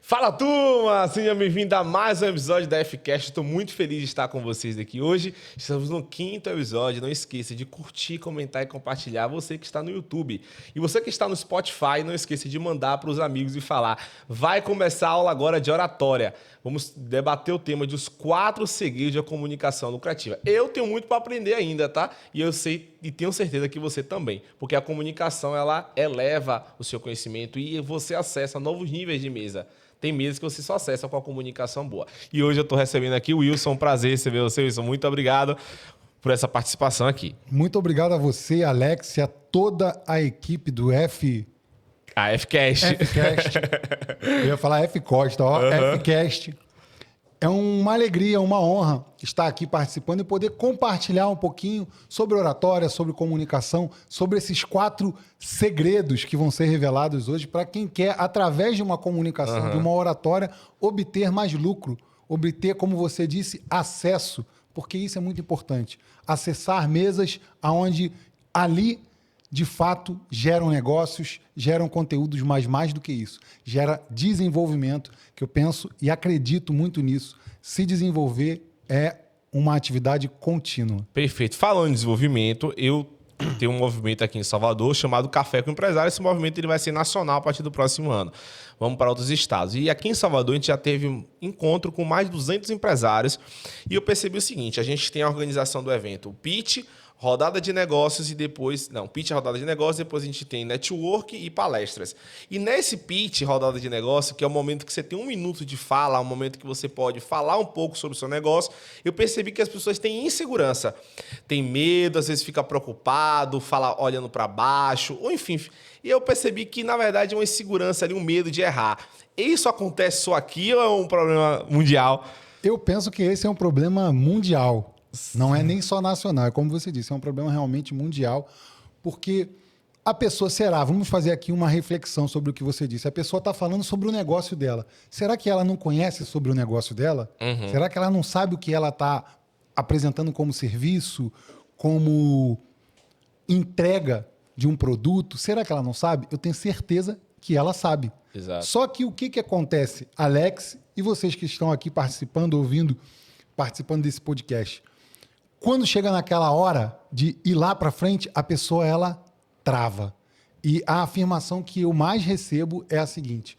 Fala, turma! Seja bem-vindo a mais um episódio da Fcast. Estou muito feliz de estar com vocês aqui hoje. Estamos no 5º episódio. Não esqueça de curtir, comentar e compartilhar. Você que está no YouTube. E você que está no Spotify, não esqueça de mandar para os amigos e falar. Vai começar a aula agora de oratória. Vamos debater o tema dos 4 segredos da comunicação lucrativa. Eu tenho muito para aprender ainda, tá? E eu sei e tenho certeza que você também. Porque a comunicação, ela eleva o seu conhecimento e você acessa novos níveis de mesa. Tem mesas que você só acessa com a comunicação boa. E hoje eu estou recebendo aqui o Wilson. Prazer receber você, Wilson. Muito obrigado por essa participação aqui. Muito obrigado a você, Alex, e a toda a equipe do Fcast. Eu ia falar Fcosta, ó. Fcast. É uma alegria, uma honra estar aqui participando e poder compartilhar um pouquinho sobre oratória, sobre comunicação, sobre esses 4 segredos que vão ser revelados hoje para quem quer, através de uma comunicação, de uma oratória, obter mais lucro, obter, como você disse, acesso, porque isso é muito importante. Acessar mesas onde ali, de fato, geram negócios, geram conteúdos, mas mais do que isso, gera desenvolvimento, que eu penso e acredito muito nisso. Se desenvolver é uma atividade contínua. Perfeito. Falando em desenvolvimento, eu tenho um movimento aqui em Salvador chamado Café com Empresário. Esse movimento ele vai ser nacional a partir do próximo ano. Vamos para outros estados. E aqui em Salvador a gente já teve um encontro com mais de 200 empresários e eu percebi o seguinte, a gente tem a organização do evento, o pitch, rodada de negócios e depois... Não, pitch é rodada de negócios, depois a gente tem network e palestras. E nesse pitch, rodada de negócio, que é o momento que você tem 1 minuto de fala, um momento que você pode falar um pouco sobre o seu negócio, eu percebi que as pessoas têm insegurança. Tem medo, às vezes fica preocupado, fala olhando para baixo, ou enfim. E eu percebi que, na verdade, é uma insegurança ali, um medo de errar. Isso acontece só aqui ou é um problema mundial? Eu penso que esse é um problema mundial. Não é nem só nacional, é como você disse, é um problema realmente mundial, porque a pessoa, vamos fazer aqui uma reflexão sobre o que você disse, a pessoa está falando sobre o negócio dela. Será que ela não conhece sobre o negócio dela? Será que ela não sabe o que ela está apresentando como serviço, como entrega de um produto? Será que ela não sabe? Eu tenho certeza que ela sabe. Exato. Só que o que acontece, Alex, e vocês que estão aqui participando desse podcast, quando chega naquela hora de ir lá para frente, a pessoa, ela trava. E a afirmação que eu mais recebo é a seguinte: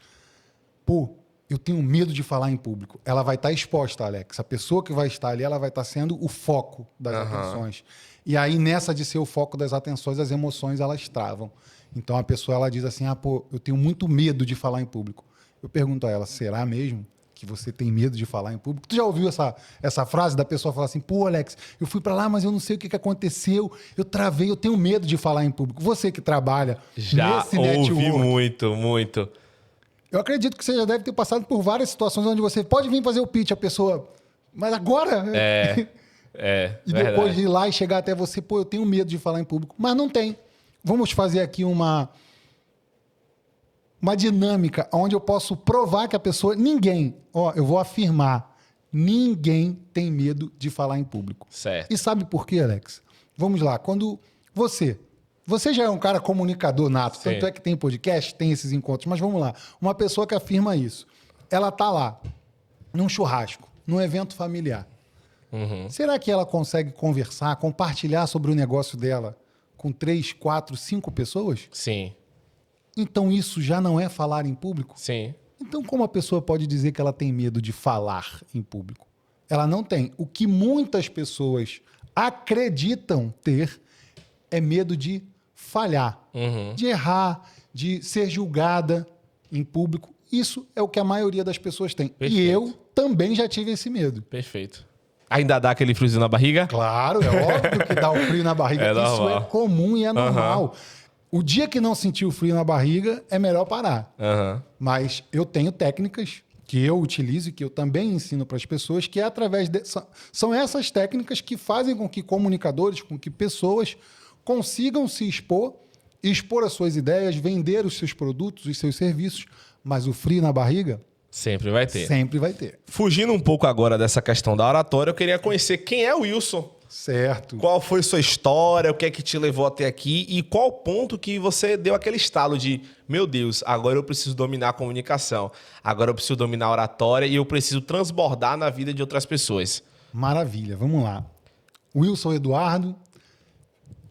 eu tenho medo de falar em público. Ela vai estar exposta, Alex. A pessoa que vai estar ali, ela vai estar sendo o foco das atenções. E aí, nessa de ser o foco das atenções, as emoções, elas travam. Então, a pessoa, ela diz assim, eu tenho muito medo de falar em público. Eu pergunto a ela, será mesmo que você tem medo de falar em público? Tu já ouviu essa frase da pessoa falar assim, Alex, eu fui para lá, mas eu não sei o que aconteceu, eu travei, eu tenho medo de falar em público. Você que trabalha nesse network... Já ouvi muito. Eu acredito que você já deve ter passado por várias situações onde você pode vir fazer o pitch, a pessoa... Mas agora... E depois de ir lá e chegar até você, eu tenho medo de falar em público. Mas não tem. Vamos fazer aqui uma dinâmica onde eu posso provar que a pessoa... eu vou afirmar, ninguém tem medo de falar em público. Certo. E sabe por quê, Alex? Vamos lá, quando você já é um cara comunicador nato, Sim. Tanto é que tem podcast, tem esses encontros, mas vamos lá, uma pessoa que afirma isso, ela tá lá, num churrasco, num evento familiar. Será que ela consegue conversar, compartilhar sobre o negócio dela com 3, 4, 5 pessoas? Sim. Então isso já não é falar em público? Sim. Então como a pessoa pode dizer que ela tem medo de falar em público? Ela não tem. O que muitas pessoas acreditam ter é medo de falhar, de errar, de ser julgada em público. Isso é o que a maioria das pessoas tem. Perfeito. E eu também já tive esse medo. Perfeito. Ainda dá aquele friozinho na barriga? Claro, é óbvio que dá o frio na barriga. Isso é comum e é normal. O dia que não sentir o frio na barriga, é melhor parar. Mas eu tenho técnicas que eu utilizo e que eu também ensino para as pessoas, que é através são essas técnicas que fazem com que comunicadores, com que pessoas consigam se expor as suas ideias, vender os seus produtos, os seus serviços, mas o frio na barriga... Sempre vai ter. Sempre vai ter. Fugindo um pouco agora dessa questão da oratória, eu queria conhecer quem é o Wilson. Certo. Qual foi sua história? O que é que te levou até aqui? E qual ponto que você deu aquele estalo de, meu Deus, agora eu preciso dominar a comunicação, agora eu preciso dominar a oratória e eu preciso transbordar na vida de outras pessoas? Maravilha, vamos lá. Wilson Eduardo,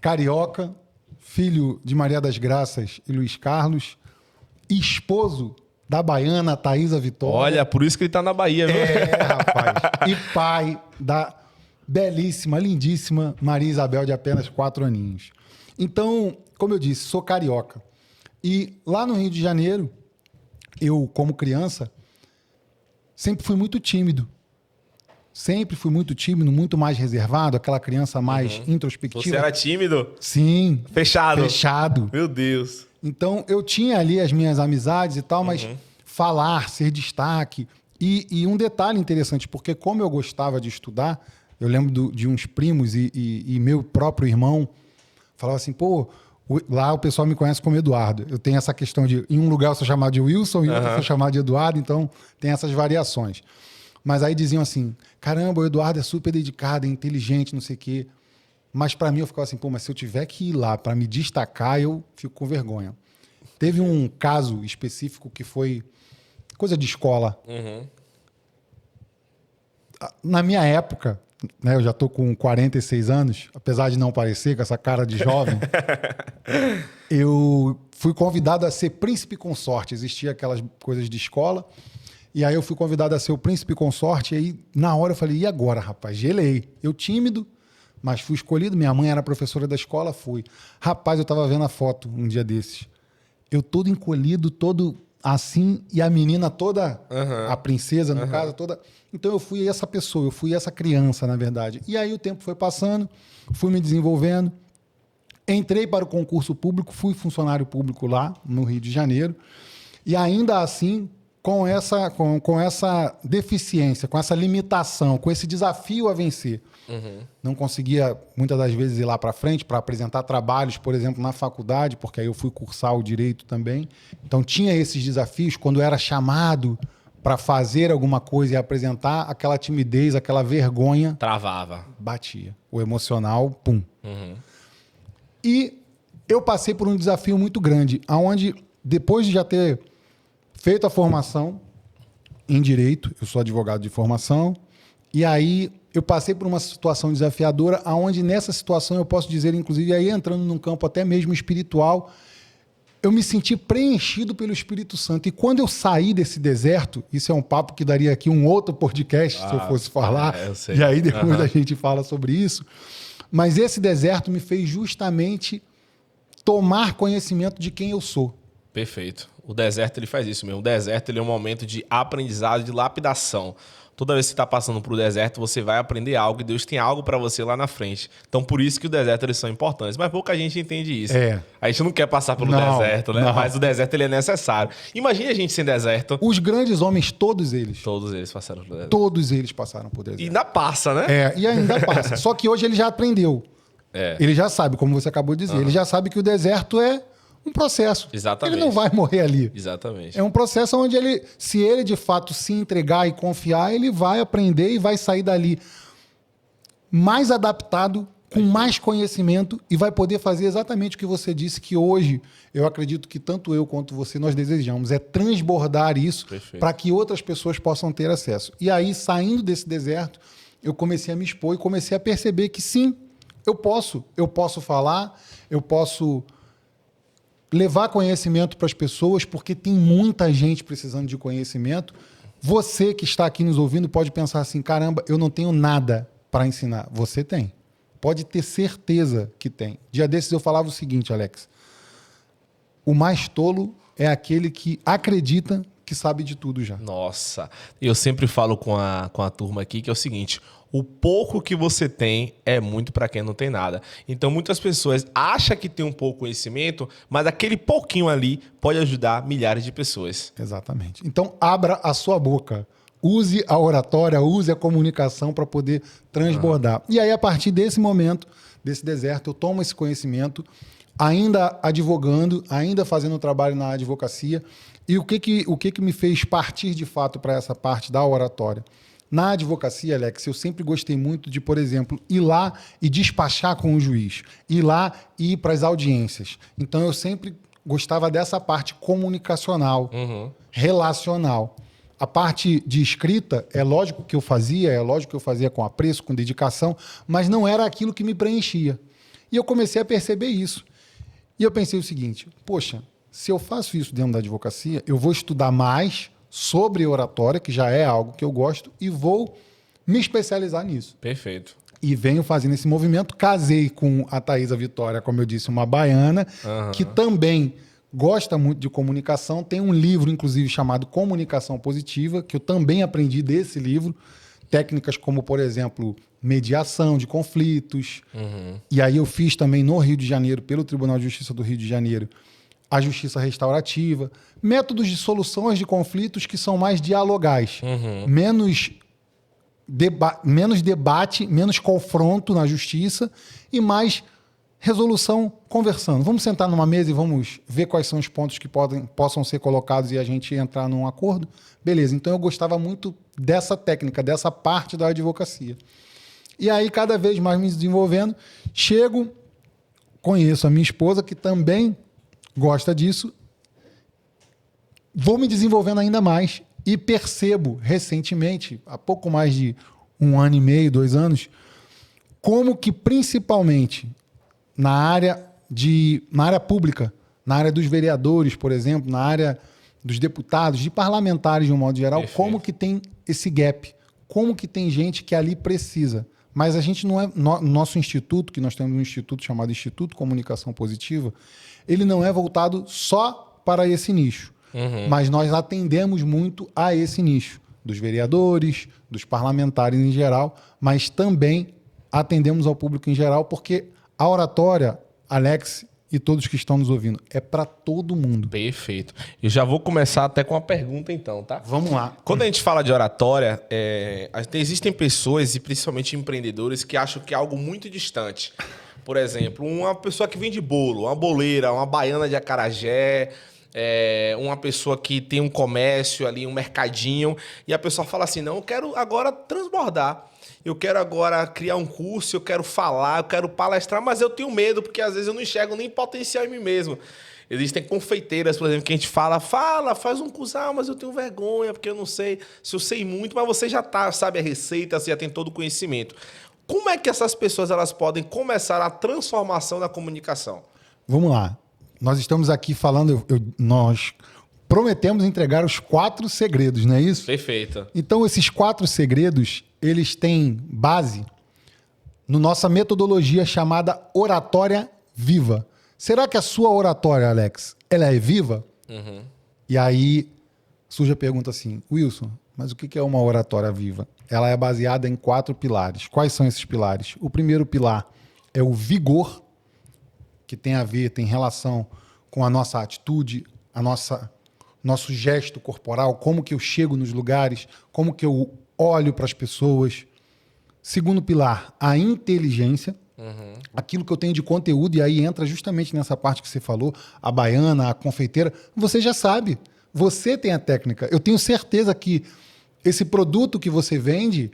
carioca, filho de Maria das Graças e Luiz Carlos, esposo da baiana Thaisa Vitória. Olha, por isso que ele tá na Bahia, viu? Rapaz. E pai da belíssima, lindíssima Maria Isabel, de apenas 4 aninhos. Então, como eu disse, sou carioca. E lá no Rio de Janeiro, eu, como criança, sempre fui muito tímido. Sempre fui muito tímido, muito mais reservado, aquela criança mais introspectiva. Você era tímido? Sim. Fechado? Fechado. Meu Deus. Então, eu tinha ali as minhas amizades e tal, mas falar, ser destaque. E um detalhe interessante, porque como eu gostava de estudar, eu lembro de uns primos e meu próprio irmão falava assim, pô, lá o pessoal me conhece como Eduardo. Eu tenho essa questão de, em um lugar eu sou chamado de Wilson, em outro eu sou chamado de Eduardo, então tem essas variações. Mas aí diziam assim, caramba, o Eduardo é super dedicado, é inteligente, não sei o quê. Mas para mim eu ficava assim, pô, mas se eu tiver que ir lá para me destacar, eu fico com vergonha. Teve um caso específico que foi coisa de escola. Na minha época, né, eu já estou com 46 anos, apesar de não parecer com essa cara de jovem, eu fui convidado a ser príncipe consorte. Existia aquelas coisas de escola. E aí eu fui convidado a ser o príncipe consorte. E aí, na hora, eu falei, e agora, rapaz? Gelei. Eu tímido, mas fui escolhido. Minha mãe era professora da escola, fui. Rapaz, eu estava vendo a foto um dia desses. Eu todo encolhido, todo assim, e a menina toda, a princesa, no caso, toda... Então eu fui essa pessoa, eu fui essa criança, na verdade. E aí o tempo foi passando, fui me desenvolvendo, entrei para o concurso público, fui funcionário público lá, no Rio de Janeiro, e ainda assim, com essa deficiência, com essa limitação, com esse desafio a vencer. Não conseguia, muitas das vezes, ir lá para frente para apresentar trabalhos, por exemplo, na faculdade, porque aí eu fui cursar o direito também. Então, tinha esses desafios. Quando era chamado para fazer alguma coisa e apresentar, aquela timidez, aquela vergonha... Travava. Batia. O emocional, pum. E eu passei por um desafio muito grande, onde, depois de já ter feito a formação em direito, eu sou advogado de formação, e aí eu passei por uma situação desafiadora, onde nessa situação eu posso dizer, inclusive, aí entrando num campo até mesmo espiritual, eu me senti preenchido pelo Espírito Santo. E quando eu saí desse deserto, isso é um papo que daria aqui um outro podcast, se eu fosse falar, eu sei. e aí depois a gente fala sobre isso, mas esse deserto me fez justamente tomar conhecimento de quem eu sou. Perfeito. O deserto ele faz isso mesmo. O deserto ele é um momento de aprendizado, de lapidação. Toda vez que você está passando por o deserto, você vai aprender algo e Deus tem algo para você lá na frente. Então, por isso que o deserto eles são importantes. Mas pouca gente entende isso. A gente não quer passar pelo deserto, né? Mas o deserto ele é necessário. Imagine a gente sem deserto. Os grandes homens, todos eles. Todos eles passaram pelo deserto. Todos eles passaram por deserto. E ainda passa, né? E ainda passa. Só que hoje ele já aprendeu. Ele já sabe, como você acabou de dizer. Ele já sabe que o deserto é um processo. Exatamente. Ele não vai morrer ali. Exatamente. É um processo onde ele, se ele de fato se entregar e confiar, ele vai aprender e vai sair dali mais adaptado, com mais conhecimento e vai poder fazer exatamente o que você disse, que hoje eu acredito que tanto eu quanto você nós desejamos, é transbordar isso para que outras pessoas possam ter acesso. E aí, saindo desse deserto, eu comecei a me expor e comecei a perceber que sim, eu posso falar, eu posso levar conhecimento para as pessoas, porque tem muita gente precisando de conhecimento. Você que está aqui nos ouvindo pode pensar assim, caramba, eu não tenho nada para ensinar. Você tem. Pode ter certeza que tem. Dia desses eu falava o seguinte, Alex. O mais tolo é aquele que acredita que sabe de tudo já. Nossa. Eu sempre falo com a turma aqui que é o seguinte... O pouco que você tem é muito para quem não tem nada. Então, muitas pessoas acham que tem um pouco de conhecimento, mas aquele pouquinho ali pode ajudar milhares de pessoas. Exatamente. Então, abra a sua boca. Use a oratória, use a comunicação para poder transbordar. E aí, a partir desse momento, desse deserto, eu tomo esse conhecimento, ainda advogando, ainda fazendo trabalho na advocacia. E o que me fez partir de fato para essa parte da oratória? Na advocacia, Alex, eu sempre gostei muito de, por exemplo, ir lá e despachar com o juiz, ir lá e ir para as audiências. Então, eu sempre gostava dessa parte comunicacional, relacional. A parte de escrita, é lógico que eu fazia com apreço, com dedicação, mas não era aquilo que me preenchia. E eu comecei a perceber isso. E eu pensei o seguinte, poxa, se eu faço isso dentro da advocacia, eu vou estudar mais sobre oratória, que já é algo que eu gosto, e vou me especializar nisso. Perfeito. E venho fazendo esse movimento. Casei com a Thaisa Vitória, como eu disse, uma baiana, que também gosta muito de comunicação. Tem um livro, inclusive, chamado Comunicação Positiva, que eu também aprendi desse livro. Técnicas como, por exemplo, mediação de conflitos. E aí eu fiz também no Rio de Janeiro, pelo Tribunal de Justiça do Rio de Janeiro, a justiça restaurativa, métodos de soluções de conflitos que são mais dialogais, menos debate, menos confronto na justiça e mais resolução conversando. Vamos sentar numa mesa e vamos ver quais são os pontos que possam ser colocados e a gente entrar num acordo? Beleza, então eu gostava muito dessa técnica, dessa parte da advocacia. E aí, cada vez mais me desenvolvendo, conheço a minha esposa, que também gosta disso, vou me desenvolvendo ainda mais e percebo recentemente, há pouco mais de 1 ano e meio, 2 anos, como que principalmente na área pública, na área dos vereadores, por exemplo, na área dos deputados, de parlamentares de um modo geral, Perfeito. como que tem esse gap, como que tem gente que ali precisa. Mas a gente não é... Nosso instituto, que nós temos um instituto chamado Instituto Comunicação Positiva, ele não é voltado só para esse nicho. Mas nós atendemos muito a esse nicho, dos vereadores, dos parlamentares em geral, mas também atendemos ao público em geral, porque a oratória, Alex e todos que estão nos ouvindo, é para todo mundo. Perfeito. Eu já vou começar até com uma pergunta, então, tá? Vamos lá. Quando a gente fala de oratória, existem pessoas, e principalmente empreendedores, que acham que é algo muito distante. Por exemplo, uma pessoa que vende bolo, uma boleira, uma baiana de acarajé, uma pessoa que tem um comércio ali, um mercadinho, e a pessoa fala assim, não, eu quero agora transbordar. Eu quero agora criar um curso, eu quero falar, eu quero palestrar, mas eu tenho medo, porque às vezes eu não enxergo nem potencial em mim mesmo. Existem confeiteiras, por exemplo, que a gente fala, faz um curso, mas eu tenho vergonha, porque eu não sei se eu sei muito, mas você já sabe a receita, você já tem todo o conhecimento. Como é que essas pessoas elas podem começar a transformação da comunicação? Vamos lá. Nós estamos aqui falando, nós prometemos entregar os 4 segredos, não é isso? Perfeito. Então, esses 4 segredos, eles têm base na nossa metodologia chamada oratória viva. Será que a sua oratória, Alex, ela é viva? E aí surge a pergunta assim, Wilson, mas o que é uma oratória viva? Ela é baseada em 4 pilares. Quais são esses pilares? O primeiro pilar é o vigor, que tem relação com a nossa atitude, nosso gesto corporal, como que eu chego nos lugares, como que eu olho para as pessoas. Segundo pilar, a inteligência, aquilo que eu tenho de conteúdo, e aí entra justamente nessa parte que você falou, a baiana, a confeiteira, você já sabe, você tem a técnica. Eu tenho certeza que esse produto que você vende,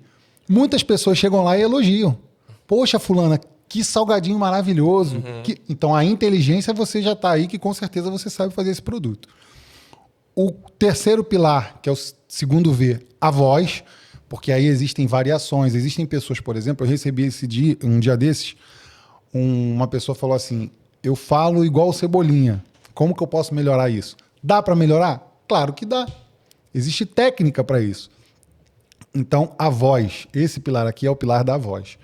muitas pessoas chegam lá e elogiam. Poxa, fulana, que salgadinho maravilhoso. Então, a inteligência você já está aí, que com certeza você sabe fazer esse produto. O terceiro pilar, que é o segundo V, a voz, porque aí existem variações. Existem pessoas, por exemplo, eu recebi um dia desses, uma pessoa falou assim, eu falo igual o Cebolinha, como que eu posso melhorar isso? Dá para melhorar? Claro que dá. Existe técnica para isso. Então, a voz, esse pilar aqui é o pilar da voz.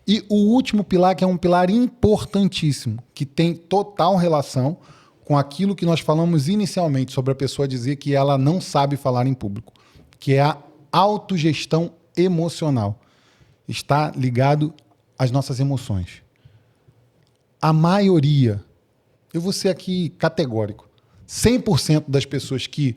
E o último pilar, que é um pilar importantíssimo, que tem total relação com aquilo que nós falamos inicialmente sobre a pessoa dizer que ela não sabe falar em público, que é a autogestão emocional. Está ligado às nossas emoções. A maioria, eu vou ser aqui categórico, 100% das pessoas que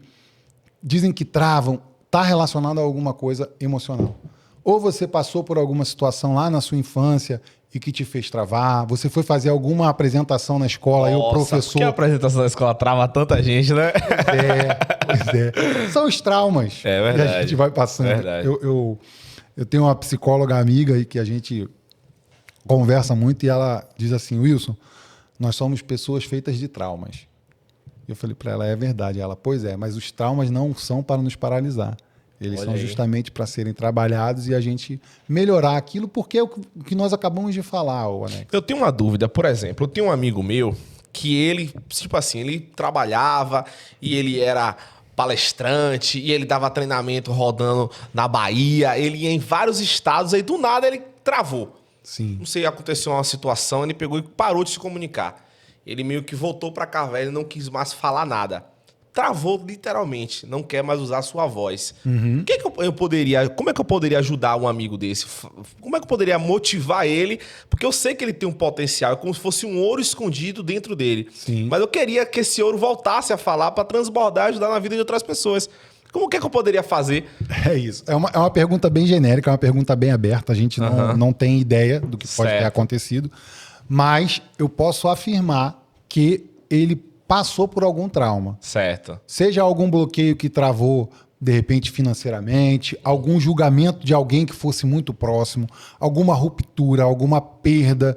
dizem que travam está relacionado a alguma coisa emocional. Ou você passou por alguma situação lá na sua infância e que te fez travar, você foi fazer alguma apresentação na escola e o professor... Por que a apresentação na escola trava tanta gente, né? Pois é. São os traumas que a gente vai passando. Verdade. Eu tenho uma psicóloga amiga aí que a gente conversa muito e ela diz assim, Wilson, nós somos pessoas feitas de traumas. Eu falei para ela, é verdade. Ela, pois é, mas os traumas não são para nos paralisar. Eles Olha são aí. justamente para serem trabalhados e a gente melhorar aquilo, porque é o que nós acabamos de falar, Alex. Eu tenho uma dúvida, por exemplo, eu tenho um amigo meu que ele, tipo assim, ele trabalhava e ele era palestrante e ele dava treinamento rodando na Bahia, ele ia em vários estados, aí do nada ele travou. Sim. Não sei, aconteceu uma situação, ele pegou e parou de se comunicar. Ele meio que voltou pra cá, velho, não quis mais falar nada. Travou literalmente, não quer mais usar a sua voz. O que eu poderia, como é que eu poderia ajudar um amigo desse? Como é que eu poderia motivar ele? Porque eu sei que ele tem um potencial, é como se fosse um ouro escondido dentro dele. Sim. Mas eu queria que esse ouro voltasse a falar para transbordar e ajudar na vida de outras pessoas. Como que é que eu poderia fazer? É isso. É uma pergunta bem genérica, é uma pergunta bem aberta. A gente não tem ideia do que pode ter Certo. acontecido. Mas eu posso afirmar que ele passou por algum trauma. Certo. Seja algum bloqueio que travou, de repente, financeiramente, algum julgamento de alguém que fosse muito próximo, alguma ruptura, alguma perda,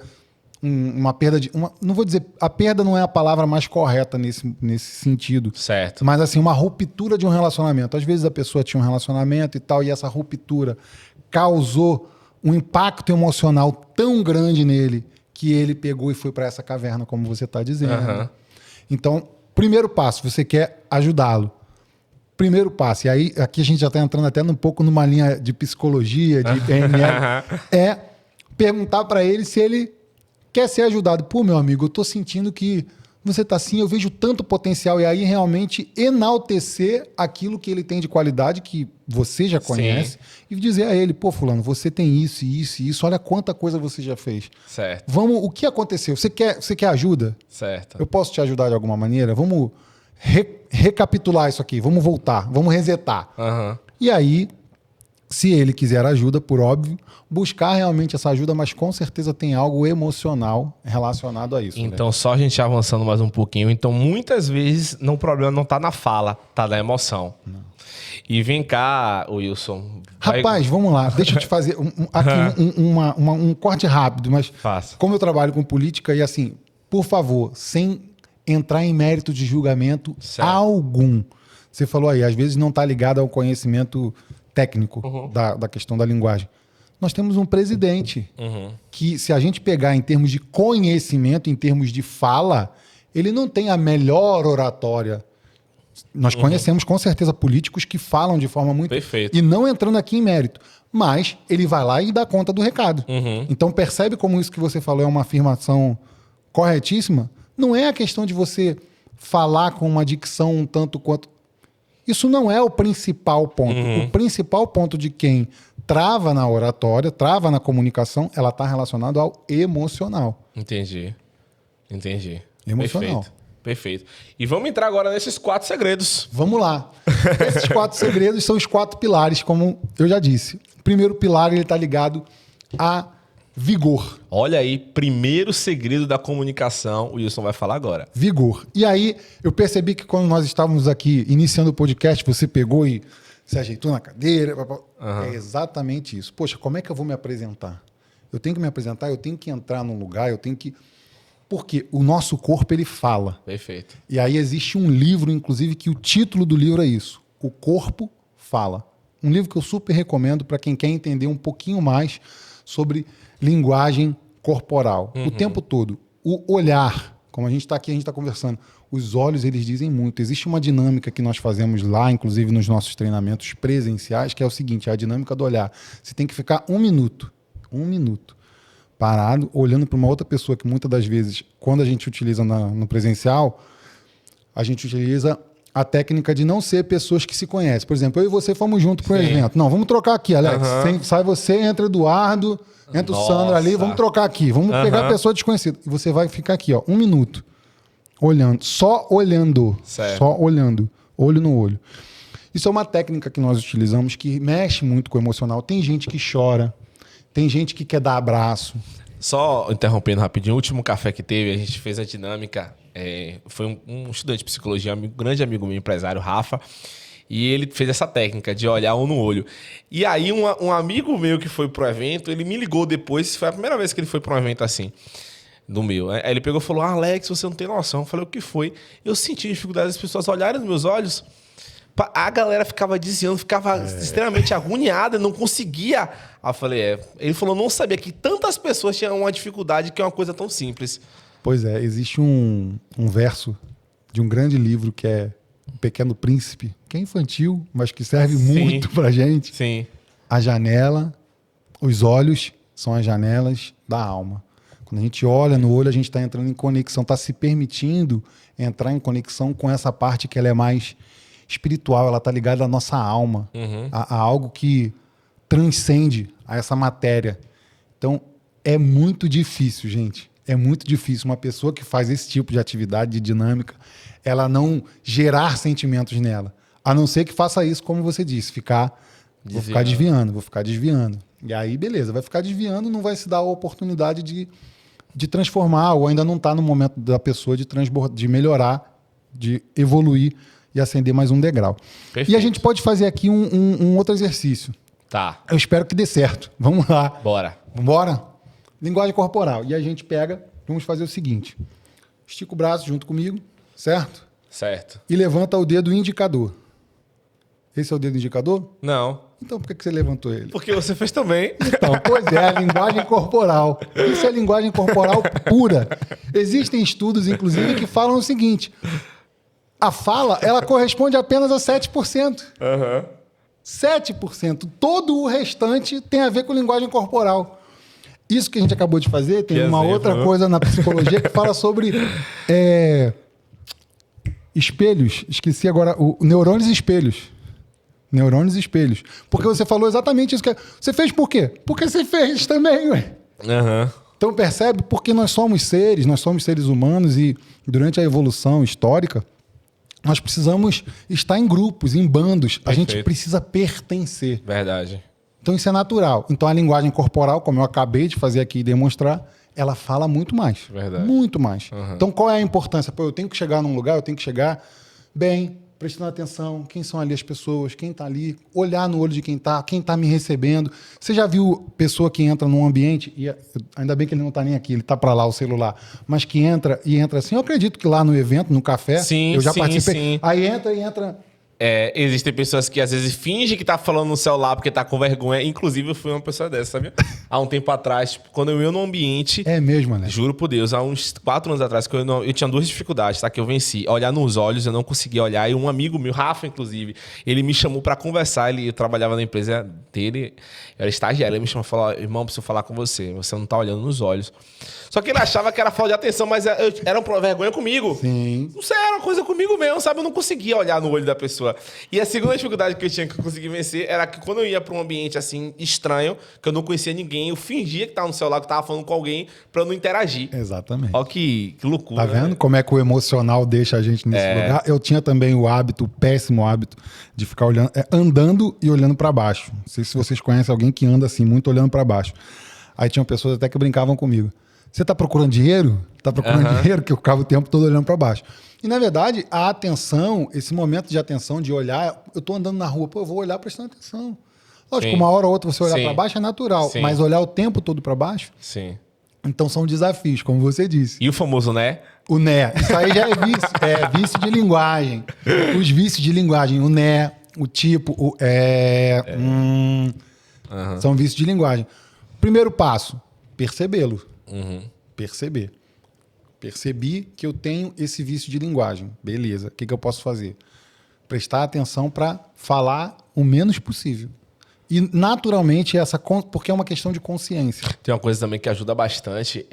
uma perda de... não vou dizer... A perda não é a palavra mais correta nesse sentido. Certo. Mas, assim, uma ruptura de um relacionamento. Às vezes a pessoa tinha um relacionamento e tal, e essa ruptura causou um impacto emocional tão grande nele que ele pegou e foi para essa caverna, como você está dizendo. Aham. Então, primeiro passo, você quer ajudá-lo. Primeiro passo, e aí aqui a gente já está entrando até um pouco numa linha de psicologia, de PNL, é perguntar para ele se ele quer ser ajudado. Pô, meu amigo, eu estou sentindo que você está assim, eu vejo tanto potencial, e aí realmente enaltecer aquilo que ele tem de qualidade, que você já conhece, e dizer a ele, pô, fulano, você tem isso, isso e isso, olha quanta coisa você já fez. Certo. Vamos, o que aconteceu? Você quer ajuda? Certo. Eu posso te ajudar de alguma maneira? Vamos recapitular isso aqui, vamos voltar, vamos resetar. Aham. E aí, se ele quiser ajuda, por óbvio, buscar realmente essa ajuda, mas com certeza tem algo emocional relacionado a isso. Então, só a gente avançando mais um pouquinho. Então, muitas vezes, o problema não tá na fala, tá na emoção. Não. E vem cá, Wilson. Rapaz, vamos lá. Deixa eu te fazer um corte rápido, mas Faça. como eu trabalho com política, e assim, por favor, sem entrar em mérito de julgamento algum. Você falou aí, às vezes não está ligado ao conhecimento técnico da questão da linguagem. Nós temos um presidente que, se a gente pegar em termos de conhecimento, em termos de fala, ele não tem a melhor oratória. Nós conhecemos, com certeza, políticos que falam de forma muito... Perfeito. E não entrando aqui em mérito. Mas ele vai lá e dá conta do recado. Então, percebe como isso que você falou é uma afirmação corretíssima? Não é a questão de você falar com uma dicção um tanto quanto... Isso não é o principal ponto. O principal ponto de quem trava na oratória, trava na comunicação, ela está relacionada ao emocional. Entendi. Emocional. Perfeito. E vamos entrar agora nesses 4 segredos. Vamos lá. Esses 4 segredos são os 4 pilares, como eu já disse. O primeiro pilar ele está ligado a vigor. Olha aí, primeiro segredo da comunicação, o Wilson vai falar agora. Vigor. E aí, eu percebi que quando nós estávamos aqui iniciando o podcast, você pegou e se ajeitou na cadeira. É exatamente isso. Poxa, como é que eu vou me apresentar? Eu tenho que me apresentar, eu tenho que entrar num lugar, eu tenho que... Porque o nosso corpo, ele fala. Perfeito. E aí existe um livro, inclusive, que o título do livro é isso. O Corpo Fala. Um livro que eu super recomendo para quem quer entender um pouquinho mais sobre linguagem corporal. O tempo todo. O olhar, como a gente está aqui, a gente está conversando. Os olhos, eles dizem muito. Existe uma dinâmica que nós fazemos lá, inclusive nos nossos treinamentos presenciais, que é o seguinte, é a dinâmica do olhar. Você tem que ficar 1 minuto. 1 minuto. Parado, olhando para uma outra pessoa que muitas das vezes, quando a gente utiliza no presencial, a gente utiliza a técnica de não ser pessoas que se conhecem. Por exemplo, eu e você fomos juntos para um evento. Não, vamos trocar aqui, Alex. Sai você, entra Eduardo, entra o Sandro ali, vamos trocar aqui. Vamos pegar a pessoa desconhecida. E você vai ficar aqui, ó, 1 minuto, olhando, só olhando. Certo. Só olhando, olho no olho. Isso é uma técnica que nós utilizamos que mexe muito com o emocional. Tem gente que chora, tem gente que quer dar abraço. Só interrompendo rapidinho, o último café que teve, a gente fez a dinâmica. Foi um estudante de psicologia, grande amigo meu, empresário, Rafa. E ele fez essa técnica de olhar um no olho. E aí um amigo meu que foi pro evento, ele me ligou depois, foi a primeira vez que ele foi pra um evento assim, do meu. Aí ele pegou e falou, Alex, você não tem noção. Eu falei, o que foi? Eu senti dificuldade das pessoas olharem nos meus olhos. A galera ficava desviando, ficava extremamente agoniada, não conseguia. Aí eu falei, Ele falou, não sabia que tantas pessoas tinham uma dificuldade que é uma coisa tão simples. Pois é, existe um verso de um grande livro que é O Pequeno Príncipe, que é infantil, mas que serve muito pra gente. Sim. A janela, os olhos são as janelas da alma. Quando a gente olha no olho, a gente está entrando em conexão, está se permitindo entrar em conexão com essa parte que ela é mais espiritual, ela está ligada à nossa alma, a algo que transcende a essa matéria. Então, é muito difícil, gente. É muito difícil uma pessoa que faz esse tipo de atividade, de dinâmica, ela não gerar sentimentos nela. A não ser que faça isso, como você disse, vou ficar desviando. E aí, beleza, vai ficar desviando, não vai se dar a oportunidade de transformar, ou ainda não está no momento da pessoa de melhorar, de evoluir e ascender mais um degrau. Perfeito. E a gente pode fazer aqui um outro exercício. Tá. Eu espero que dê certo. Vamos lá. Bora. Bora? Linguagem corporal. E a gente vamos fazer o seguinte. Estica o braço junto comigo, certo? Certo. E levanta o dedo indicador. Esse é o dedo indicador? Não. Então por que você levantou ele? Porque você fez também. Então, pois é, a linguagem corporal. Isso é linguagem corporal pura. Existem estudos, inclusive, que falam o seguinte. A fala, ela corresponde apenas a 7%. 7%. Todo o restante tem a ver com linguagem corporal. Isso que a gente acabou de fazer, tem uma outra coisa na psicologia que fala sobre espelhos. Esqueci agora. Neurônios e espelhos. Neurônios e espelhos. Porque você falou exatamente isso. Você fez por quê? Porque você fez também, ué. Então percebe? Porque nós somos seres humanos e durante a evolução histórica, nós precisamos estar em grupos, em bandos. Perfeito. A gente precisa pertencer. Verdade. Então isso é natural. Então a linguagem corporal, como eu acabei de fazer aqui e demonstrar, ela fala muito mais. Verdade. Muito mais. Então qual é a importância? Pô, eu tenho que chegar num lugar, eu tenho que chegar bem, prestando atenção, quem são ali as pessoas, quem está ali, olhar no olho de quem está me recebendo. Você já viu pessoa que entra num ambiente, e ainda bem que ele não está nem aqui, ele está para lá, o celular, mas que entra assim, eu acredito que lá no evento, no café, eu já participei. Sim. Aí entra... Existem pessoas que às vezes fingem que tá falando no celular porque tá com vergonha. Inclusive, eu fui uma pessoa dessa, sabe? Há um tempo atrás, quando eu ia num ambiente... É mesmo, né? Juro por Deus, há uns 4 anos atrás, que eu tinha 2 dificuldades, tá? Que eu venci. Olhar nos olhos, eu não conseguia olhar. E um amigo meu, Rafa, inclusive, ele me chamou pra conversar. Eu trabalhava na empresa dele, eu era estagiário. Ele me chamou e falou, irmão, preciso falar com você. Você não tá olhando nos olhos. Só que ele achava que era falta de atenção, mas era uma vergonha comigo. Sim. Não sei, era uma coisa comigo mesmo, sabe? Eu não conseguia olhar no olho da pessoa. E a segunda dificuldade que eu tinha que conseguir vencer era que quando eu ia pra um ambiente assim estranho, que eu não conhecia ninguém, eu fingia que tava no celular, que tava falando com alguém pra eu não interagir. Exatamente. Olha que loucura. Tá vendo como é que o emocional deixa a gente nesse lugar? Eu tinha também o péssimo hábito, de ficar olhando, andando e olhando pra baixo. Não sei se vocês conhecem alguém que anda assim, muito olhando pra baixo. Aí tinham pessoas até que brincavam comigo. Você tá procurando dinheiro? Tá procurando dinheiro? Que eu ficava o tempo todo olhando pra baixo. E, na verdade, a atenção, esse momento de atenção, de olhar, eu tô andando na rua, eu vou olhar prestando atenção. Lógico, uma hora ou outra você olhar para baixo é natural, mas olhar o tempo todo para baixo, então são desafios, como você disse. E o famoso né? O né. Isso aí já é vício de linguagem. Os vícios de linguagem, o né, o tipo, são vícios de linguagem. Primeiro passo, percebê-lo. Perceber. Percebi que eu tenho esse vício de linguagem. Beleza. O que eu posso fazer? Prestar atenção para falar o menos possível. E, naturalmente, porque é uma questão de consciência. Tem uma coisa também que ajuda bastante.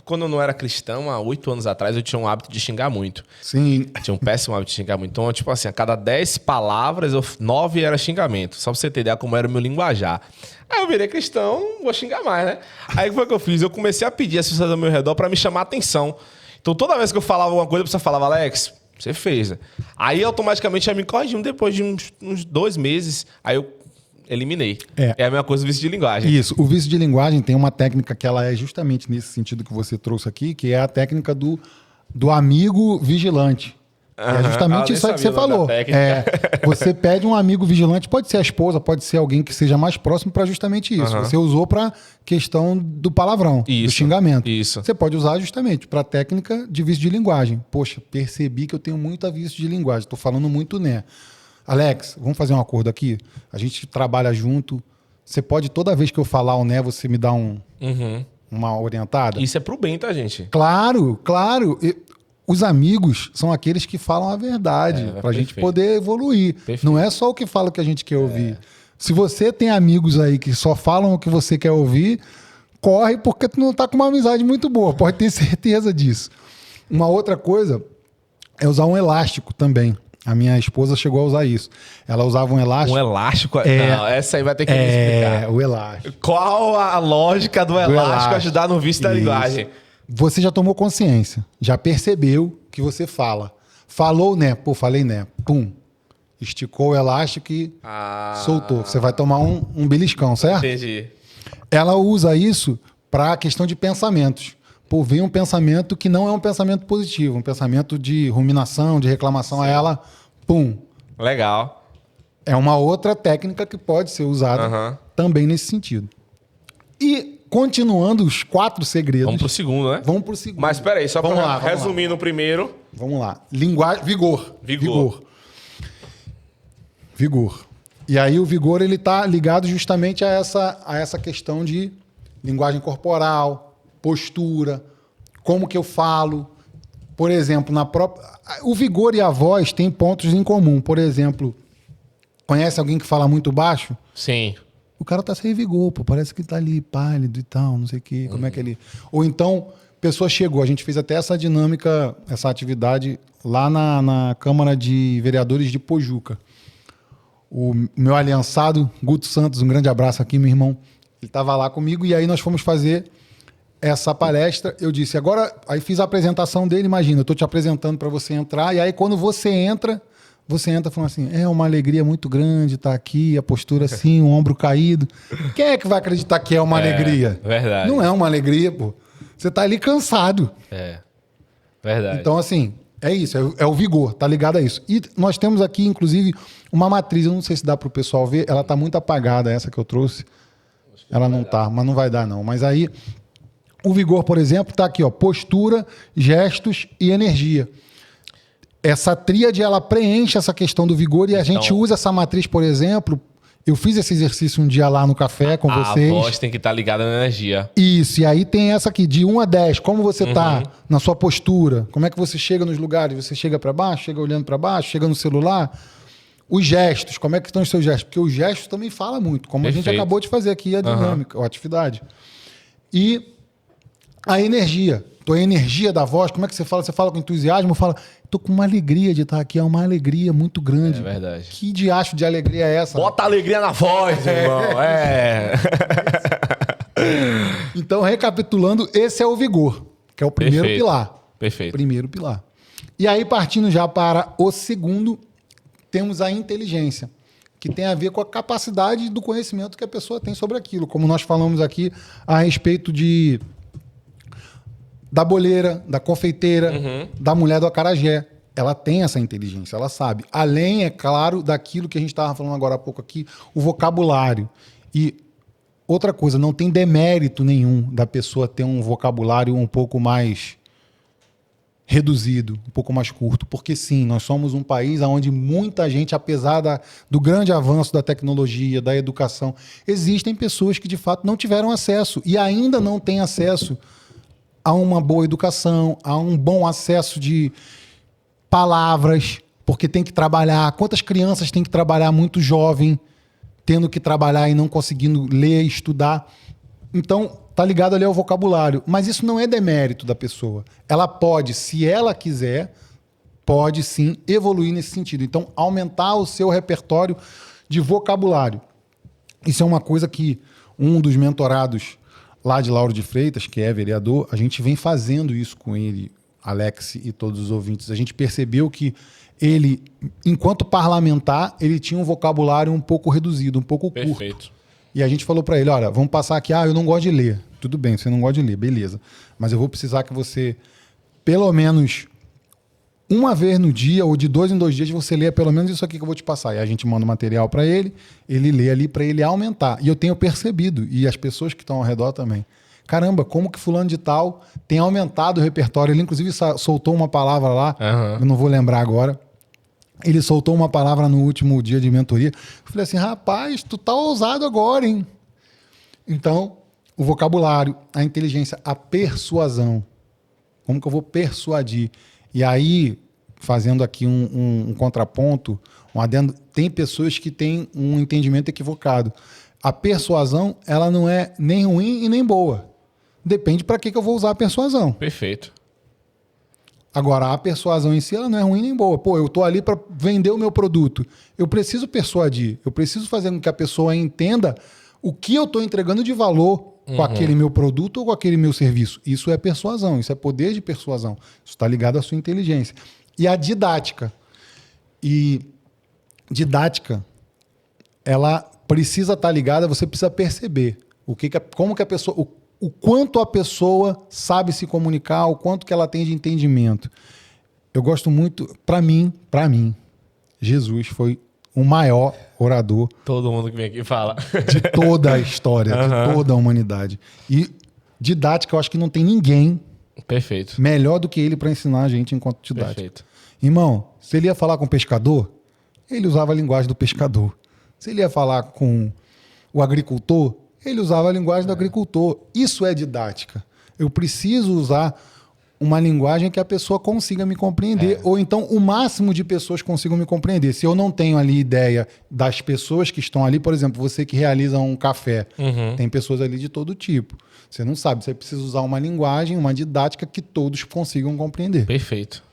Quando eu não era cristão, há 8 anos atrás, eu tinha um hábito de xingar muito. Sim. Tinha um péssimo hábito de xingar muito. Então, tipo assim, a cada 10 palavras, 9 era xingamento. Só pra você ter ideia como era o meu linguajar. Aí eu virei cristão, não vou xingar mais, né? Aí o que foi que eu fiz? Eu comecei a pedir as pessoas ao meu redor pra me chamar a atenção. Então, toda vez que eu falava alguma coisa, a pessoa falava, Alex, você fez, né? Aí, automaticamente, já me corrigiam depois de uns 2 meses. Aí eu eliminei. É a mesma coisa do vício de linguagem. Isso. O vício de linguagem tem uma técnica que ela é justamente nesse sentido que você trouxe aqui, que é a técnica do amigo vigilante. É justamente isso aí que você falou. Você pede um amigo vigilante, pode ser a esposa, pode ser alguém que seja mais próximo para justamente isso. Você usou para questão do palavrão, do xingamento. Isso. Você pode usar justamente para técnica de vício de linguagem. Poxa, percebi que eu tenho muito vício de linguagem, estou falando muito né. Alex, vamos fazer um acordo aqui? A gente trabalha junto. Você pode, toda vez que eu falar o né, você me dá uma orientada? Isso é pro bem, tá, gente? Claro, claro. Os amigos são aqueles que falam a verdade, para a gente poder evoluir. Perfeito. Não é só o que fala que a gente quer ouvir. Se você tem amigos aí que só falam o que você quer ouvir, corre porque tu não tá com uma amizade muito boa, pode ter certeza disso. Uma outra coisa é usar um elástico também. A minha esposa chegou a usar isso. Ela usava um elástico. Um elástico? Não, essa aí vai ter que me explicar. O elástico. Qual a lógica do elástico ajudar no vício da linguagem? Você já tomou consciência, já percebeu que você fala. Falou né, pô, falei né, pum. Esticou o elástico e soltou. Você vai tomar um beliscão, certo? Entendi. Ela usa isso para a questão de pensamentos. Pô, vem um pensamento que não é um pensamento positivo, um pensamento de ruminação, de reclamação a ela, pum. Legal. É uma outra técnica que pode ser usada também nesse sentido. E continuando os 4 segredos. Vamos pro segundo, né? Vamos pro segundo. Mas espera aí, só para resumir no primeiro. Vamos lá. Linguagem, vigor. E aí o vigor ele tá ligado justamente a essa questão de linguagem corporal, postura, como que eu falo. Por exemplo, o vigor e a voz têm pontos em comum. Por exemplo, conhece alguém que fala muito baixo? Sim. O cara tá sem vigor, pô. Parece que tá ali pálido e tal, não sei o quê. Como é que ele... Ou então, pessoa chegou. A gente fez até essa dinâmica, essa atividade lá na Câmara de Vereadores de Pojuca. O meu aliançado, Guto Santos, um grande abraço aqui, meu irmão. Ele estava lá comigo e aí nós fomos fazer essa palestra. Eu disse, agora... Aí fiz a apresentação dele, imagina, eu tô te apresentando para você entrar. E aí, quando você entra falando assim, é uma alegria muito grande estar aqui, a postura assim, o ombro caído. Quem é que vai acreditar que é uma alegria? Verdade. Não é uma alegria, pô. Você tá ali cansado. Verdade. Então, assim, é isso, é o vigor, tá ligado a isso. E nós temos aqui, inclusive, uma matriz, eu não sei se dá pro pessoal ver, ela tá muito apagada, essa que eu trouxe. Ela não tá, mas não vai dar não. Mas aí, o vigor, por exemplo, tá aqui, ó, postura, gestos e energia. Essa tríade, ela preenche essa questão do vigor e a gente usa essa matriz, por exemplo. Eu fiz esse exercício um dia lá no café com vocês. A voz tem que estar ligada na energia. Isso, e aí tem essa aqui, de 1 a 10, como você tá na sua postura, como é que você chega nos lugares, você chega para baixo, chega olhando para baixo, chega no celular. Os gestos, como é que estão os seus gestos? Porque os gestos também falam muito, como a gente acabou de fazer aqui a dinâmica, a atividade. E a energia. Então, a energia da voz, como é que você fala? Você fala com entusiasmo, fala, tô com uma alegria de estar aqui, é uma alegria muito grande. É verdade. Que diacho de alegria é essa? Bota alegria na voz, irmão. Então, recapitulando, esse é o vigor, que é o primeiro pilar. Perfeito. Primeiro pilar. E aí, partindo já para o segundo, temos a inteligência, que tem a ver com a capacidade do conhecimento que a pessoa tem sobre aquilo. Como nós falamos aqui a respeito da boleira, da confeiteira, da mulher do acarajé. Ela tem essa inteligência, ela sabe. Além, é claro, daquilo que a gente estava falando agora há pouco aqui, o vocabulário. E outra coisa, não tem demérito nenhum da pessoa ter um vocabulário um pouco mais reduzido, um pouco mais curto. Porque sim, nós somos um país onde muita gente, apesar do grande avanço da tecnologia, da educação, existem pessoas que de fato não tiveram acesso e ainda não têm acesso a uma boa educação, a um bom acesso de palavras, porque tem que trabalhar. Quantas crianças têm que trabalhar muito jovem, tendo que trabalhar e não conseguindo ler e estudar? Então, tá ligado ali ao vocabulário. Mas isso não é demérito da pessoa. Ela pode, se ela quiser, pode sim evoluir nesse sentido. Então, aumentar o seu repertório de vocabulário. Isso é uma coisa que um dos mentorados lá de Lauro de Freitas, que é vereador, a gente vem fazendo isso com ele, Alex e todos os ouvintes. A gente percebeu que ele, enquanto parlamentar, ele tinha um vocabulário um pouco reduzido, um pouco curto. E a gente falou para ele, olha, vamos passar aqui, eu não gosto de ler. Tudo bem, você não gosta de ler, beleza. Mas eu vou precisar que você, pelo menos uma vez no dia ou de 2 em 2 dias você lê pelo menos isso aqui que eu vou te passar. E a gente manda o material para ele lê ali para ele aumentar. E eu tenho percebido, e as pessoas que estão ao redor também. Caramba, como que fulano de tal tem aumentado o repertório. Ele inclusive soltou uma palavra lá, eu não vou lembrar agora. Ele soltou uma palavra no último dia de mentoria. Eu falei assim, rapaz, tu tá ousado agora, hein? Então, o vocabulário, a inteligência, a persuasão. Como que eu vou persuadir? E aí, fazendo aqui um contraponto, um adendo, tem pessoas que têm um entendimento equivocado. A persuasão, ela não é nem ruim e nem boa. Depende para que eu vou usar a persuasão. Perfeito. Agora, a persuasão em si, ela não é ruim nem boa. Pô, eu tô ali para vender o meu produto. Eu preciso persuadir. Eu preciso fazer com que a pessoa entenda o que eu estou entregando de valor com aquele meu produto ou com aquele meu serviço. Isso é persuasão, isso é poder de persuasão. Isso está ligado à sua inteligência. E a didática. E didática, ela precisa estar ligada, você precisa perceber como que a pessoa, o quanto a pessoa sabe se comunicar, o quanto que ela tem de entendimento. Eu gosto muito, para mim, Jesus foi o maior orador. Todo mundo que vem aqui fala. De toda a história, de toda a humanidade. E didática, eu acho que não tem ninguém Perfeito. melhor do que ele para ensinar a gente enquanto didática. Perfeito. Irmão, se ele ia falar com o pescador, ele usava a linguagem do pescador. Se ele ia falar com o agricultor, ele usava a linguagem do agricultor. Isso é didática. Eu preciso usar uma linguagem que a pessoa consiga me compreender. Ou então o máximo de pessoas consigam me compreender. Se eu não tenho ali ideia das pessoas que estão ali, por exemplo, você que realiza um café, tem pessoas ali de todo tipo. Você não sabe, você precisa usar uma linguagem, uma didática que todos consigam compreender. Perfeito.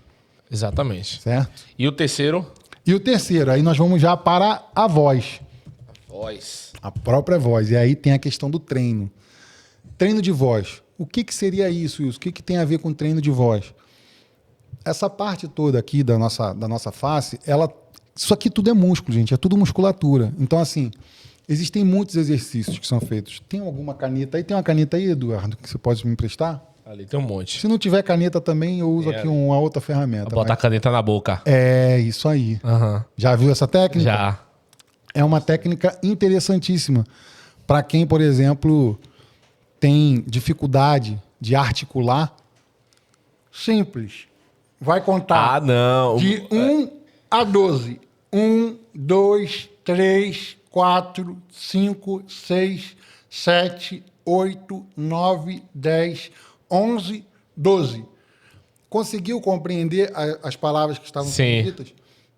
Exatamente. Certo? E o terceiro? E o terceiro, aí nós vamos já para a voz. Voz. A própria voz. E aí tem a questão do treino. Treino de voz. O que seria isso, Wilson? O que tem a ver com treino de voz? Essa parte toda aqui da nossa face, isso aqui tudo é músculo, gente. É tudo musculatura. Então, assim, existem muitos exercícios que são feitos. Tem alguma caneta aí? Tem uma caneta aí, Eduardo, que você pode me emprestar? Ali tem um monte. Se não tiver caneta também, eu uso aqui uma outra ferramenta. Botar a caneta na boca. É, isso aí. Já viu essa técnica? Já. É uma técnica interessantíssima para quem, por exemplo, tem dificuldade de articular. Simples. Vai contar de 1 a 12. 1, 2, 3, 4, 5, 6, 7, 8, 9, 10, 11, 12. Conseguiu compreender as palavras que estavam sendo ditas?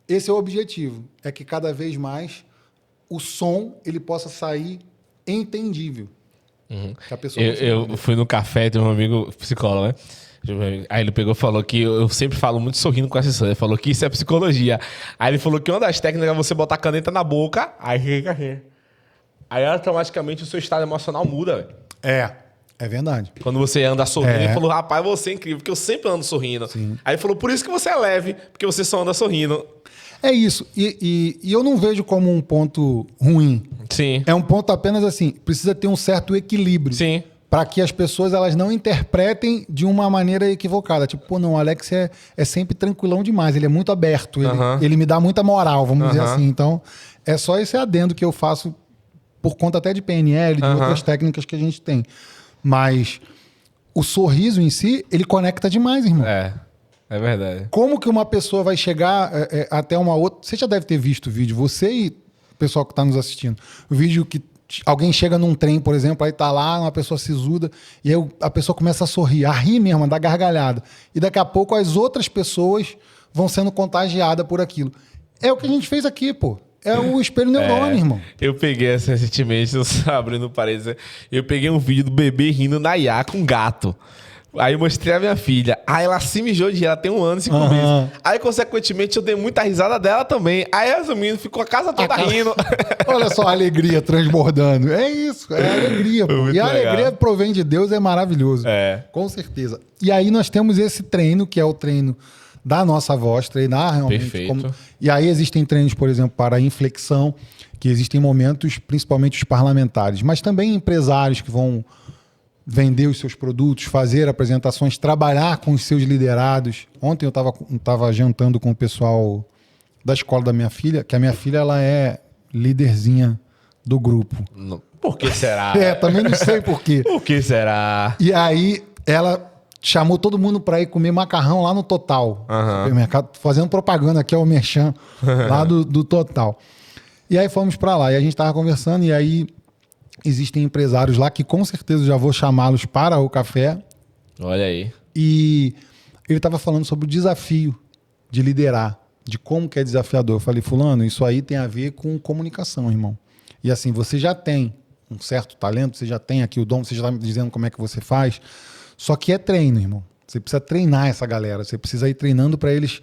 Esse é o objetivo. É que cada vez mais o som ele possa sair entendível. Que a pessoa eu fui no café, tem um amigo psicólogo, né? Aí ele pegou e falou que eu sempre falo muito sorrindo com essa Ele falou que isso é psicologia. Aí ele falou que uma das técnicas é você botar a caneta na boca, aí automaticamente o seu estado emocional muda, velho. É verdade. Quando você anda sorrindo, ele falou, rapaz, você é incrível, porque eu sempre ando sorrindo. Sim. Aí ele falou, por isso que você é leve, porque você só anda sorrindo. É isso. E eu não vejo como um ponto ruim. Sim. É um ponto apenas assim, precisa ter um certo equilíbrio. Sim. Para que as pessoas elas não interpretem de uma maneira equivocada. Tipo, pô, não, o Alex é sempre tranquilão demais, ele é muito aberto, ele me dá muita moral, vamos dizer assim. Então, é só esse adendo que eu faço por conta até de PNL, de outras técnicas que a gente tem. Mas o sorriso em si, ele conecta demais, irmão. É verdade. Como que uma pessoa vai chegar até uma outra... Você já deve ter visto o vídeo, você e o pessoal que está nos assistindo. O vídeo que alguém chega num trem, por exemplo, aí tá lá, uma pessoa sisuda, e aí a pessoa começa a sorrir, a rir mesmo, a dar gargalhada. E daqui a pouco as outras pessoas vão sendo contagiadas por aquilo. É o que a gente fez aqui, pô. É o espelho neurônio, irmão. Eu peguei recentemente, abrindo parênteses, eu peguei um vídeo do bebê rindo na IA com um gato. Aí eu mostrei a minha filha. Aí ela se mijou de rir, ela tem 1 ano e 5 meses. Aí, consequentemente, eu dei muita risada dela também. Aí, resumindo, ficou a casa toda rindo. Olha só a alegria transbordando. É isso, é alegria. Pô. E a alegria provém de Deus, é maravilhoso. Com certeza. E aí nós temos esse treino, que é o treino da nossa voz, treinar realmente. Perfeito. E aí existem treinos, por exemplo, para inflexão, que existem momentos, principalmente os parlamentares, mas também empresários que vão vender os seus produtos, fazer apresentações, trabalhar com os seus liderados. Ontem eu estava jantando com o pessoal da escola da minha filha, que a minha filha ela é líderzinha do grupo. Por que será? Também não sei por quê. Por que será? E aí ela chamou todo mundo para ir comer macarrão lá no Total. Supermercado, fazendo propaganda aqui ao Merchan, lá do Total. E aí fomos para lá. E a gente estava conversando e aí existem empresários lá que com certeza já vou chamá-los para o café. Olha aí. E ele estava falando sobre o desafio de liderar, de como que é desafiador. Eu falei, fulano, isso aí tem a ver com comunicação, irmão. E assim, você já tem um certo talento, você já tem aqui o dom, você já está me dizendo como é que você faz. Só que é treino, irmão. Você precisa treinar essa galera. Você precisa ir treinando para eles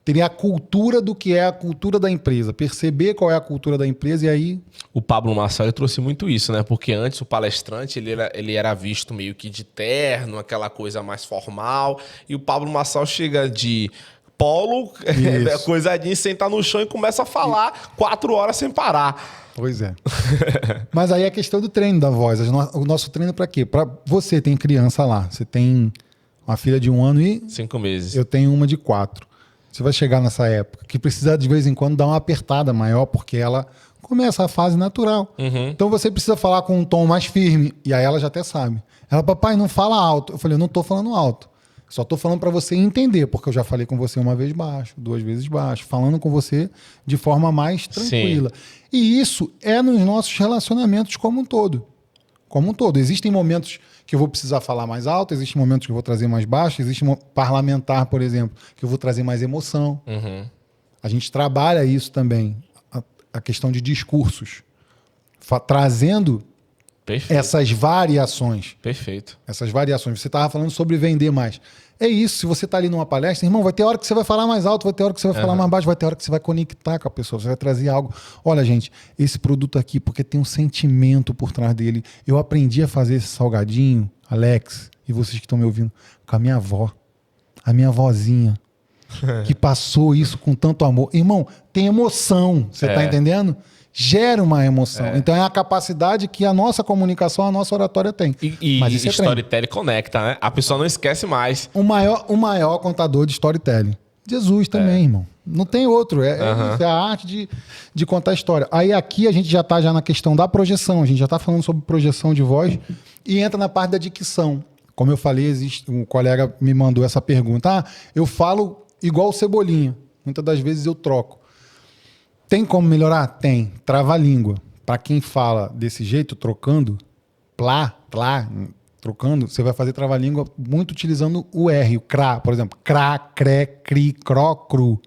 terem a cultura do que é a cultura da empresa. Perceber qual é a cultura da empresa e aí... O Pablo Marçal trouxe muito isso, né? Porque antes o palestrante ele era visto meio que de terno, aquela coisa mais formal. E o Pablo Marçal chega de polo, coisadinho, senta no chão e começa a falar 4 horas sem parar. Pois é. Mas aí é a questão do treino da voz. O nosso treino para quê? Para você tem criança lá. Você tem uma filha de 1 ano e... 5 meses. Eu tenho uma de 4. Você vai chegar nessa época que precisa de vez em quando dar uma apertada maior porque ela começa a fase natural. Então você precisa falar com um tom mais firme. E aí ela já até sabe. Ela, papai, não fala alto. Eu falei, eu não tô falando alto. Só tô falando para você entender, porque eu já falei com você 1 vez baixo, 2 vezes baixo, falando com você de forma mais tranquila. Sim. E isso é nos nossos relacionamentos como um todo. Como um todo. Existem momentos que eu vou precisar falar mais alto, existem momentos que eu vou trazer mais baixo, existe um parlamentar, por exemplo, que eu vou trazer mais emoção. A gente trabalha isso também, a questão de discursos, trazendo essas variações. Perfeito. Essas variações. Você estava falando sobre vender mais. É isso, se você está ali numa palestra, irmão, vai ter hora que você vai falar mais alto, vai ter hora que você vai falar mais baixo, vai ter hora que você vai conectar com a pessoa, você vai trazer algo. Olha, gente, esse produto aqui, porque tem um sentimento por trás dele. Eu aprendi a fazer esse salgadinho, Alex, e vocês que estão me ouvindo, com a minha avó. A minha vozinha, que passou isso com tanto amor. Irmão, tem emoção, você está entendendo? Gera uma emoção. Então é a capacidade que a nossa comunicação, a nossa oratória tem. Mas isso storytelling conecta, né? A pessoa não esquece mais. O maior contador de storytelling. Jesus também, irmão. Não tem outro. Isso, é a arte de contar história. Aí aqui a gente já está na questão da projeção. A gente já está falando sobre projeção de voz e entra na parte da dicção. Como eu falei, um colega me mandou essa pergunta. Eu falo igual o Cebolinha. Muitas das vezes eu troco. Tem como melhorar? Tem. Trava-língua. Para quem fala desse jeito, trocando, trocando, você vai fazer trava-língua muito utilizando o R, o CRA, por exemplo. CRA, CRE, CRI, CRO, CRU.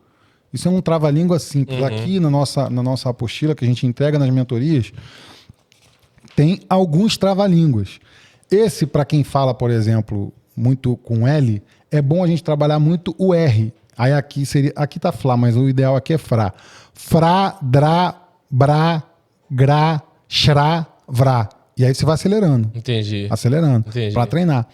Isso é um trava-língua simples. Aqui na nossa apostila que a gente entrega nas mentorias, tem alguns trava-línguas. Esse, para quem fala, por exemplo, muito com L, é bom a gente trabalhar muito o R. Aí aqui tá Flá, mas o ideal aqui é Frá. Frá, Drá, Brá, Grá, Xrá, Vrá. E aí você vai acelerando. Entendi. Acelerando. Para treinar.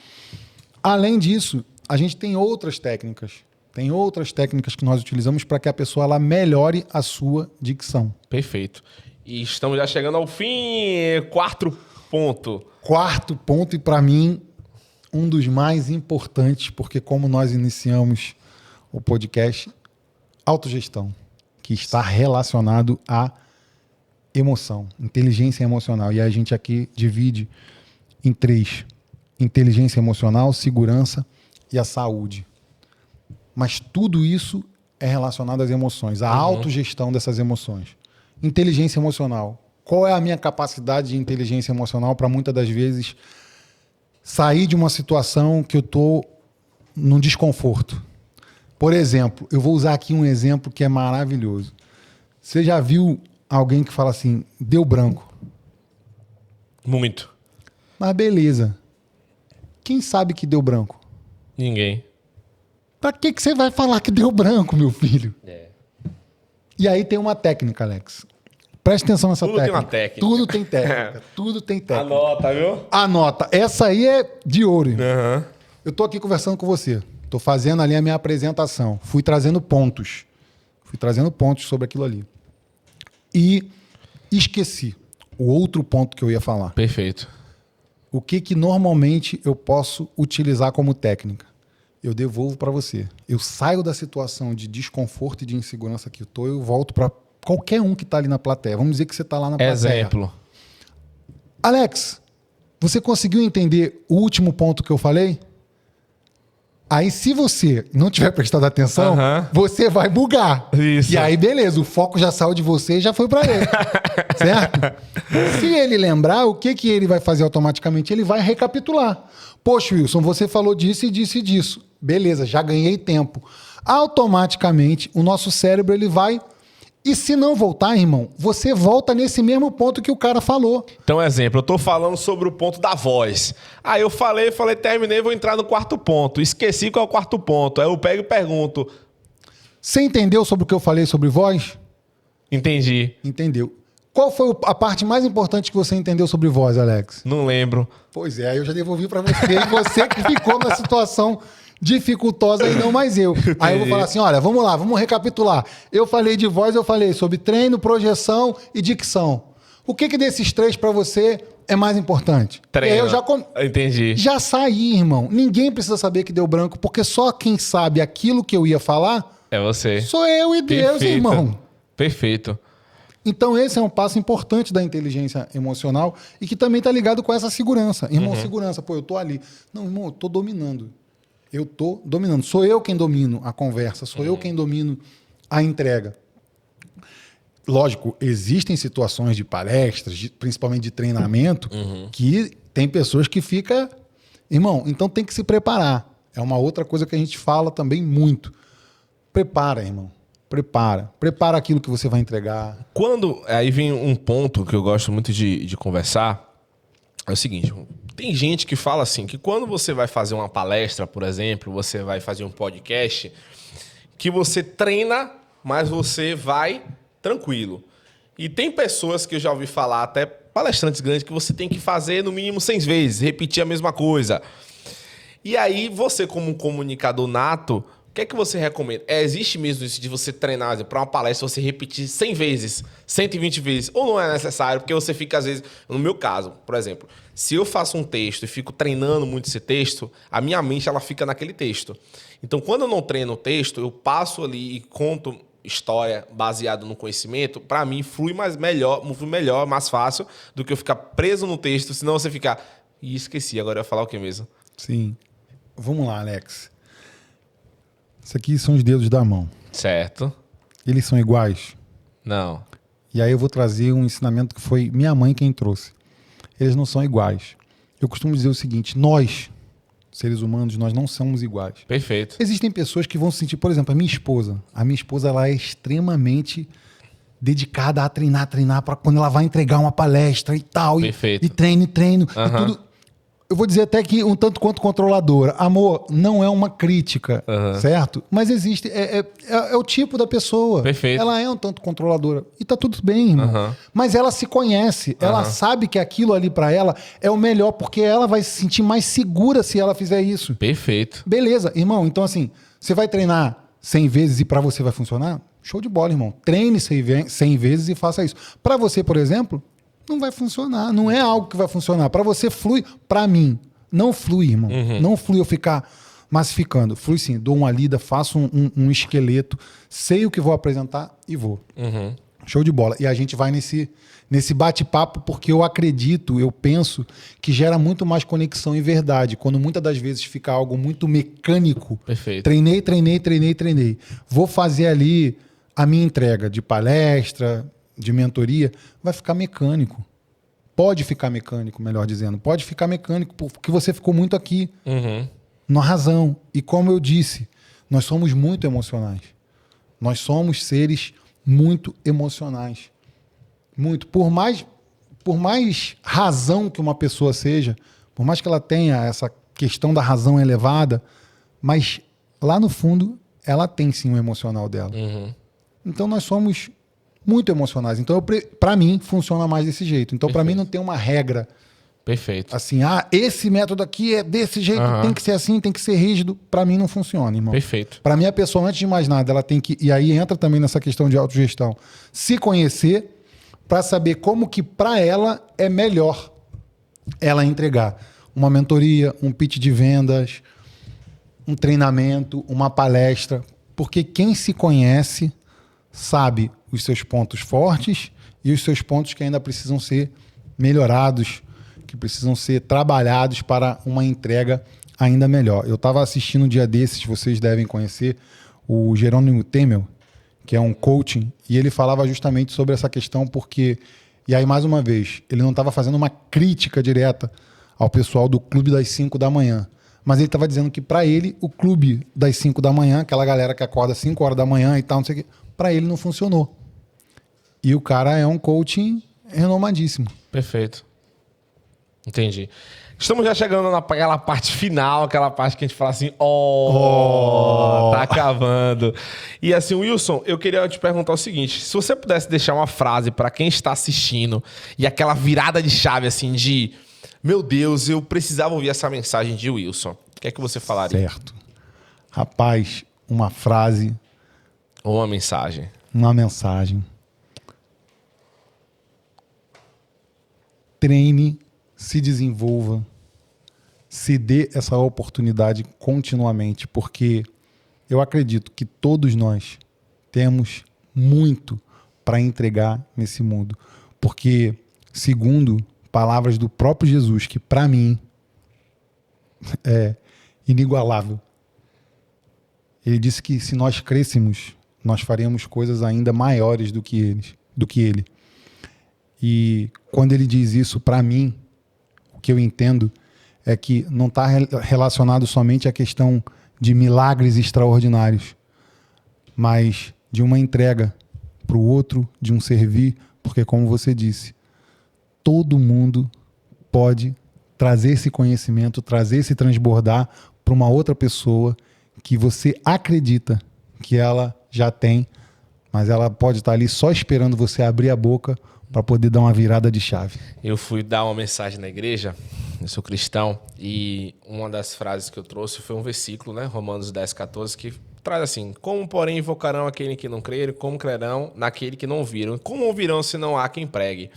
Além disso, a gente tem outras técnicas. Tem outras técnicas que nós utilizamos para que a pessoa ela melhore a sua dicção. Perfeito. E estamos já chegando ao fim. 4 ponto. 4 ponto e para mim um dos mais importantes, porque como nós iniciamos o podcast, autogestão, que está relacionado à emoção, inteligência emocional. E a gente aqui divide em 3. Inteligência emocional, segurança e a saúde. Mas tudo isso é relacionado às emoções, à autogestão dessas emoções. Inteligência emocional. Qual é a minha capacidade de inteligência emocional para muitas das vezes sair de uma situação que eu estou num desconforto? Por exemplo, eu vou usar aqui um exemplo que é maravilhoso. Você já viu alguém que fala assim, deu branco? Muito. Mas beleza. Quem sabe que deu branco? Ninguém. Pra que você vai falar que deu branco, meu filho? E aí tem uma técnica, Alex. Preste atenção nessa técnica. Tudo tem uma técnica. Tudo tem técnica. Tudo tem técnica. Anota, viu? Anota. Essa aí é de ouro. Eu tô aqui conversando com você. Tô fazendo ali a minha apresentação. Fui trazendo pontos. Sobre aquilo ali. E esqueci o outro ponto que eu ia falar. Perfeito. o que normalmente eu posso utilizar como técnica? Eu devolvo para você. Eu saio da situação de desconforto e de insegurança que eu tô, eu volto para qualquer um que está ali na plateia. Vamos dizer que você está lá na plateia. Exemplo. Alex, você conseguiu entender o último ponto que eu falei? Aí, se você não tiver prestado atenção, você vai bugar. Isso. E aí, beleza, o foco já saiu de você e já foi para ele. Certo? Se ele lembrar, o que ele vai fazer automaticamente? Ele vai recapitular. Poxa, Wilson, você falou disso e disso e disso. Beleza, já ganhei tempo. Automaticamente, o nosso cérebro ele vai... E se não voltar, irmão, você volta nesse mesmo ponto que o cara falou. Então, exemplo, eu tô falando sobre o ponto da voz. Aí eu falei, terminei, vou entrar no quarto ponto. Esqueci qual é o quarto ponto. Aí eu pego e pergunto. Você entendeu sobre o que eu falei sobre voz? Entendi. Entendeu. Qual foi a parte mais importante que você entendeu sobre voz, Alex? Não lembro. Pois é, aí eu já devolvi para você. E você que ficou na situação dificultosa e não mais eu. Aí eu vou falar assim, olha, vamos lá, vamos recapitular. Eu falei de voz, eu falei sobre treino, projeção e dicção. O que desses três para você é mais importante? Treino. E aí eu já Entendi. Já saí, irmão. Ninguém precisa saber que deu branco, porque só quem sabe aquilo que eu ia falar é você. Sou eu e Deus, irmão. Perfeito. Então esse é um passo importante da inteligência emocional e que também está ligado com essa segurança. Irmão, segurança. Pô, eu tô ali. Não, irmão, eu tô dominando. Eu tô dominando. Sou eu quem domino a conversa. Sou eu quem domino a entrega. Lógico, existem situações de palestras, principalmente de treinamento, que tem pessoas que ficam... Irmão, então tem que se preparar. É uma outra coisa que a gente fala também muito. Prepara, irmão. Prepara. Prepara aquilo que você vai entregar. Aí vem um ponto que eu gosto muito de conversar. É o seguinte... Tem gente que fala assim, que quando você vai fazer uma palestra, por exemplo, você vai fazer um podcast, que você treina, mas você vai tranquilo. E tem pessoas que eu já ouvi falar, até palestrantes grandes, que você tem que fazer no mínimo 100 vezes, repetir a mesma coisa. E aí você, como um comunicador nato, o que é que você recomenda? Existe mesmo isso de você treinar para uma palestra, você repetir 100 vezes, 120 vezes, ou não é necessário? Porque você fica, às vezes... No meu caso, por exemplo, se eu faço um texto e fico treinando muito esse texto, a minha mente ela fica naquele texto. Então, quando eu não treino o texto, eu passo ali e conto história baseada no conhecimento, para mim flui melhor, mais fácil do que eu ficar preso no texto, senão você ficar... Ih, esqueci, agora eu ia falar o que mesmo? Sim. Vamos lá, Alex. Isso aqui são os dedos da mão. Certo. Eles são iguais? Não. E aí eu vou trazer um ensinamento que foi minha mãe quem trouxe. Eles não são iguais. Eu costumo dizer o seguinte, nós, seres humanos, nós não somos iguais. Perfeito. Existem pessoas que vão se sentir, por exemplo, a minha esposa. A minha esposa, ela é extremamente dedicada a treinar para quando ela vai entregar uma palestra e tal. Perfeito. E treino, e tudo. Eu vou dizer até que um tanto quanto controladora. Amor, não é uma crítica, certo? Mas existe, é o tipo da pessoa. Perfeito. Ela é um tanto controladora. E tá tudo bem, irmão. Mas ela se conhece. Ela sabe que aquilo ali pra ela é o melhor, porque ela vai se sentir mais segura se ela fizer isso. Perfeito. Beleza, irmão. Então, assim, você vai treinar 100 vezes e pra você vai funcionar? Show de bola, irmão. Treine 100 vezes e faça isso. Pra você, por exemplo... Não vai funcionar, não é algo que vai funcionar. Para você flui, para mim, não flui, irmão. Não flui eu ficar massificando. Flui sim, dou uma lida, faço um esqueleto, sei o que vou apresentar e vou. Show de bola. E a gente vai nesse bate-papo porque eu acredito, eu penso que gera muito mais conexão e verdade. Quando muitas das vezes fica algo muito mecânico. Perfeito. Treinei. Vou fazer ali a minha entrega de palestra, de mentoria, vai ficar mecânico. Pode ficar mecânico, melhor dizendo. Pode ficar mecânico, porque você ficou muito aqui. Na razão. E como eu disse, nós somos muito emocionais. Nós somos seres muito emocionais. Muito. Por mais razão que uma pessoa seja, por mais que ela tenha essa questão da razão elevada, mas lá no fundo, ela tem sim o emocional dela. Então nós somos muito emocionais. Então, para mim, funciona mais desse jeito. Então, para mim, não tem uma regra. Perfeito. Assim, esse método aqui é desse jeito, tem que ser assim, tem que ser rígido. Para mim, não funciona, irmão. Perfeito. Para mim, a pessoa, antes de mais nada, ela tem que... E aí entra também nessa questão de autogestão. Se conhecer para saber como que para ela é melhor. ela entregar uma mentoria, um pitch de vendas, um treinamento, uma palestra, porque quem se conhece sabe os seus pontos fortes e os seus pontos que ainda precisam ser melhorados, que precisam ser trabalhados para uma entrega ainda melhor. Eu estava assistindo um dia desses, vocês devem conhecer, o Jerônimo Temel, que é um coaching, e ele falava justamente sobre essa questão porque, e aí mais uma vez, ele não estava fazendo uma crítica direta ao pessoal do Clube das 5 da manhã, mas ele estava dizendo que para ele, o Clube das 5 da manhã, aquela galera que acorda às 5 horas da manhã e tal, não sei o quê, para ele não funcionou. E o cara é um coaching renomadíssimo. Perfeito. Entendi. Estamos já chegando naquela parte final, aquela parte que a gente fala assim, tá acabando. E assim, Wilson, eu queria te perguntar o seguinte, se você pudesse deixar uma frase para quem está assistindo e aquela virada de chave assim de, meu Deus, eu precisava ouvir essa mensagem de Wilson, o que é que você falaria? Certo. Rapaz, uma frase... Ou uma mensagem. Uma mensagem. Treine, se desenvolva, se dê essa oportunidade continuamente, porque eu acredito que todos nós temos muito para entregar nesse mundo. Porque, segundo palavras do próprio Jesus, que para mim é inigualável, ele disse que se nós crescêssemos, nós faríamos coisas ainda maiores do que ele. E quando ele diz isso, para mim, o que eu entendo é que não está relacionado somente à questão de milagres extraordinários, mas de uma entrega para o outro, de um servir, porque como você disse, todo mundo pode trazer esse conhecimento, trazer esse transbordar para uma outra pessoa que você acredita que ela já tem, mas ela pode estar ali só esperando você abrir a boca para poder dar uma virada de chave. Eu fui dar uma mensagem na igreja, eu sou cristão, e uma das frases que eu trouxe foi um versículo, né? Romanos 10:14, que traz assim, como porém invocarão aquele que não crer, como crerão naquele que não ouviram, como ouvirão se não há quem pregue?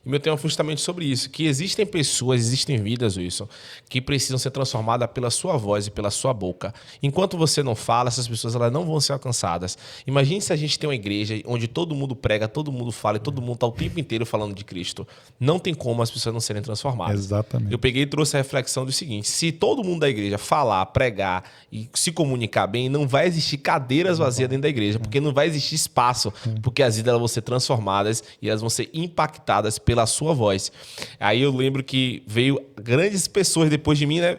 E meu tema é justamente sobre isso, que existem pessoas, existem vidas, Wilson, que precisam ser transformadas pela sua voz e pela sua boca. Enquanto você não fala, essas pessoas elas não vão ser alcançadas. Imagine se a gente tem uma igreja onde todo mundo prega, todo mundo fala e todo mundo está o tempo inteiro falando de Cristo. Não tem como as pessoas não serem transformadas. Exatamente. Eu peguei e trouxe a reflexão do seguinte, se todo mundo da igreja falar, pregar e se comunicar bem, não vai existir cadeiras vazias dentro da igreja, porque não vai existir espaço, porque as vidas elas vão ser transformadas e elas vão ser impactadas pela sua voz. Aí eu lembro que veio grandes pessoas depois de mim, né?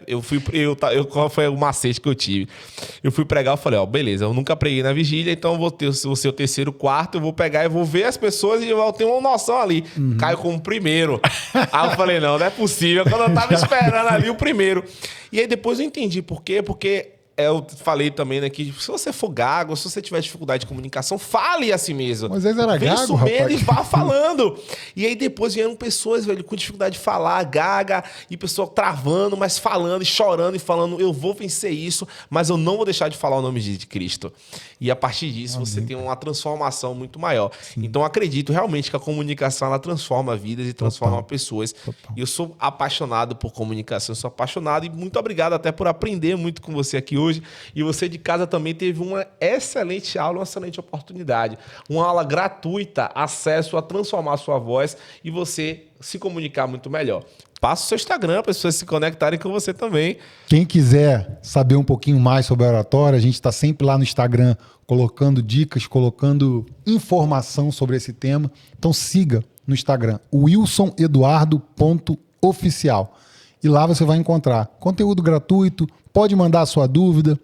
Qual foi o macete que eu tive? Eu fui pregar, eu falei, ó, beleza, eu nunca preguei na vigília, então eu vou ter o seu terceiro quarto, eu vou pegar e vou ver as pessoas e eu vou ter uma noção ali. Caio como primeiro. Aí eu falei, não é possível. Quando eu tava esperando ali o primeiro. E aí depois eu entendi por quê, porque eu falei também, né, que se você for gago, se você tiver dificuldade de comunicação, fale a si mesmo. Mas eles era gago, sumendo rapaz. e vá falando. E aí depois vieram pessoas, velho, com dificuldade de falar, gaga, e pessoa travando, mas falando e chorando e falando, eu vou vencer isso, mas eu não vou deixar de falar o nome de Cristo. E a partir disso, você tem uma transformação muito maior. Sim. Então, eu acredito realmente que a comunicação, ela transforma vidas e transforma pessoas. E eu sou apaixonado por comunicação, eu sou apaixonado e muito obrigado até por aprender muito com você aqui hoje. E você de casa também teve uma excelente aula, uma excelente oportunidade. Uma aula gratuita, acesso a transformar a sua voz e você se comunicar muito melhor. Passa o seu Instagram para as pessoas se conectarem com você também. Quem quiser saber um pouquinho mais sobre a oratória, a gente está sempre lá no Instagram colocando dicas, colocando informação sobre esse tema. Então siga no Instagram, wilsoneduardo.oficial. E lá você vai encontrar conteúdo gratuito, pode mandar a sua dúvida,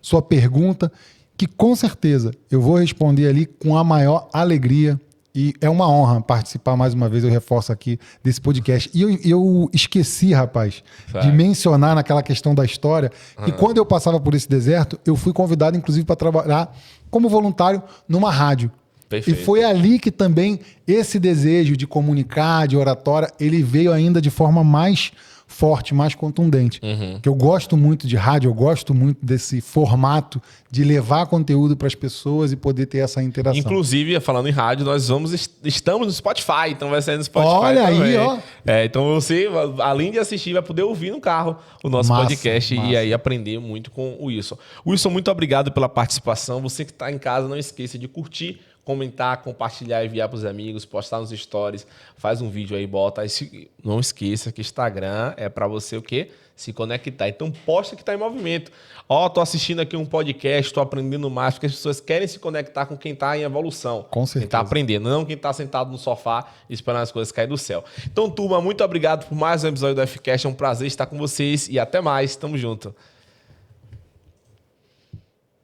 sua pergunta, que com certeza eu vou responder ali com a maior alegria. E é uma honra participar mais uma vez, eu reforço aqui, desse podcast. E eu esqueci, rapaz, de mencionar naquela questão da história, que quando eu passava por esse deserto, eu fui convidado, inclusive, para trabalhar como voluntário numa rádio. Perfeito. E foi ali que também esse desejo de comunicar, de oratória, ele veio ainda de forma mais forte, mais contundente. Que eu gosto muito de rádio, eu gosto muito desse formato de levar conteúdo para as pessoas e poder ter essa interação. Inclusive, falando em rádio, estamos no Spotify, então vai sair no Spotify Olha também. aí, ó. Então você, além de assistir, vai poder ouvir no carro o nosso podcast e aí aprender muito com o Wilson. Wilson, muito obrigado pela participação. Você que está em casa, não esqueça de curtir, comentar, compartilhar, enviar para os amigos, postar nos stories, faz um vídeo aí, bota. Não esqueça que Instagram é para você o quê? Se conectar. Então posta que está em movimento. Tô assistindo aqui um podcast, tô aprendendo mais, porque as pessoas querem se conectar com quem está em evolução. Com certeza. Quem está aprendendo, não quem está sentado no sofá esperando as coisas caírem do céu. Então, turma, muito obrigado por mais um episódio do Fcast. É um prazer estar com vocês e até mais. Tamo junto.